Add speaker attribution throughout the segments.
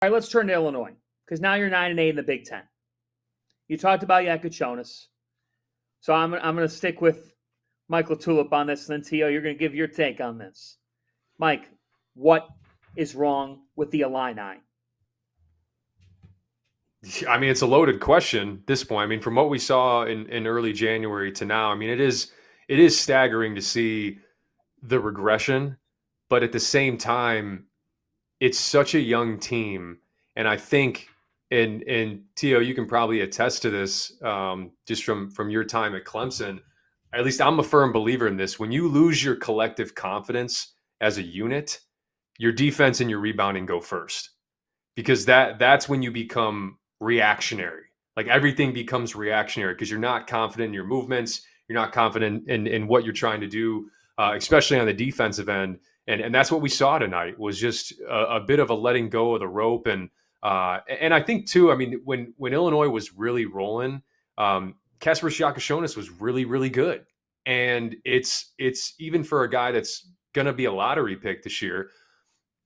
Speaker 1: right, let's turn to Illinois, because now you're 9-8 in the Big Ten. You talked about Yakuchonis, so I'm going to stick with Mike LaTulip on this, and then Tio, you're going to give your take on this. Mike, what is wrong with the Illini?
Speaker 2: I mean, it's a loaded question at this point. I mean, from what we saw in early January to now, I mean, it is staggering to see the regression, but at the same time, it's such a young team. And I think, and Tio, you can probably attest to this just from your time at Clemson. At least I'm a firm believer in this. When you lose your collective confidence as a unit, your defense and your rebounding go first, because that's when you become reactionary. Like everything becomes reactionary because you're not confident in your movements. You're not confident in what you're trying to do, especially on the defensive end. And that's what we saw tonight, was just a bit of a letting go of the rope. And I think too, I mean, when Illinois was really rolling, Kasper Yakushonis was really, really good. And it's even for a guy that's going to be a lottery pick this year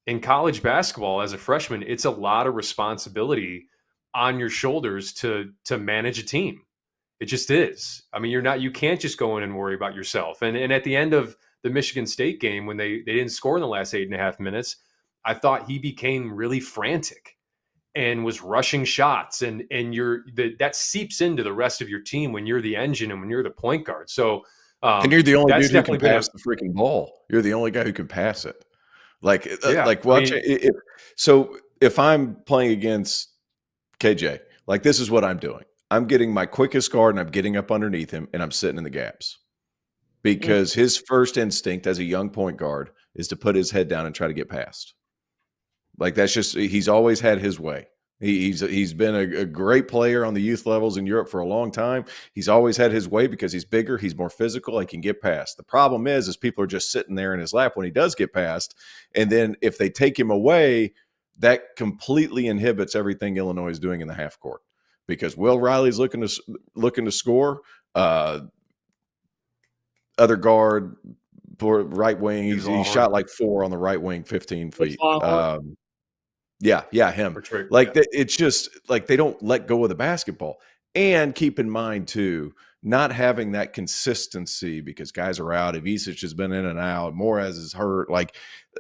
Speaker 2: in college basketball as a freshman, it's a lot of responsibility on your shoulders to manage a team. It just is. I mean, you can't just go in and worry about yourself. And at the end of the Michigan State game, when they didn't score in the last 8.5 minutes, I thought he became really frantic and was rushing shots. And that seeps into the rest of your team when you're the engine and when you're the point guard. So,
Speaker 3: and you're the only dude who can pass the freaking ball. You're the only guy who can pass it. Like watch it. So if I'm playing against KJ, like this is what I'm doing. I'm getting my quickest guard and I'm getting up underneath him and I'm sitting in the gaps, because his first instinct as a young point guard is to put his head down and try to get past. Like that's just, he's always had his way. He's been a great player on the youth levels in Europe for a long time. He's always had his way because he's bigger, he's more physical, he can get past. The problem is people are just sitting there in his lap when he does get past. And then if they take him away, that completely inhibits everything Illinois is doing in the half court, because Will Riley's looking to score. Other guard, right wing, he shot like 4 on the right wing, 15 feet. Yeah, him. It's just like they don't let go of the basketball. And keep in mind too, not having that consistency because guys are out. Ivisic has been in and out. Moraz is hurt. Like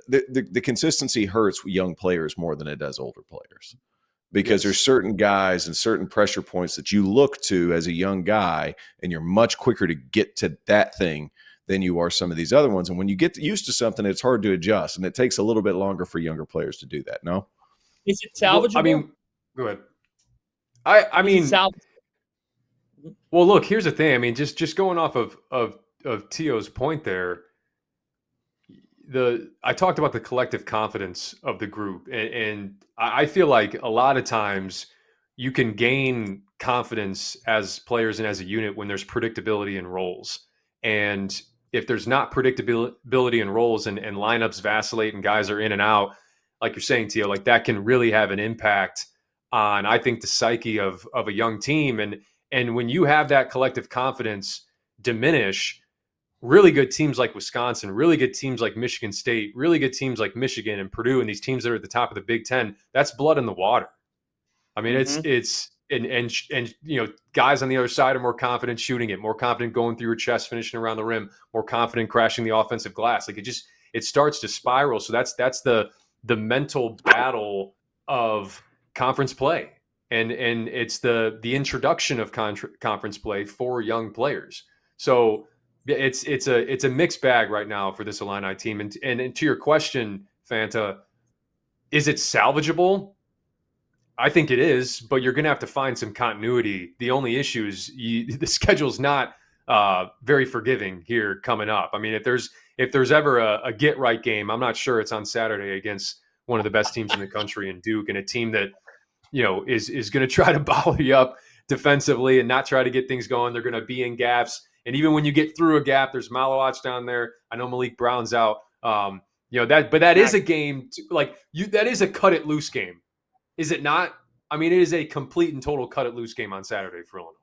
Speaker 3: the consistency hurts young players more than it does older players, because there's certain guys and certain pressure points that you look to as a young guy, and you're much quicker to get to that thing than you are some of these other ones. And when you get used to something, it's hard to adjust, and it takes a little bit longer for younger players to do that. No?
Speaker 1: Is it salvageable?
Speaker 2: Well, I mean, go ahead. I mean, well, look, here's the thing. I mean, just going off of Tio's point there, I talked about the collective confidence of the group, and I feel like a lot of times you can gain confidence as players and as a unit when there's predictability in roles. And if there's not predictability in roles and lineups vacillate and guys are in and out, like you're saying, Tio, like that can really have an impact on, I think, the psyche of a young team. And when you have that collective confidence diminish, really good teams like Wisconsin, really good teams like Michigan State, really good teams like Michigan and Purdue, and these teams that are at the top of the Big Ten, that's blood in the water. I mean, it's you know, guys on the other side are more confident shooting it, more confident going through your chest, finishing around the rim, more confident crashing the offensive glass. Like it starts to spiral. So that's the mental battle of conference play. And it's the introduction of conference play for young players. So it's a mixed bag right now for this Illini team. And to your question, Fanta, is it salvageable? I think it is, but you're going to have to find some continuity. The only issue is the schedule's not very forgiving here coming up. I mean, if there's ever a get right game, I'm not sure it's on Saturday against one of the best teams in the country in Duke, and a team that, you know, is going to try to bottle you up defensively and not try to get things going. They're going to be in gaps. And even when you get through a gap, there's Malowacz down there. I know Malik Brown's out. You know, that is a game that is a cut it loose game. Is it not? I mean, it is a complete and total cut it loose game on Saturday for Illinois.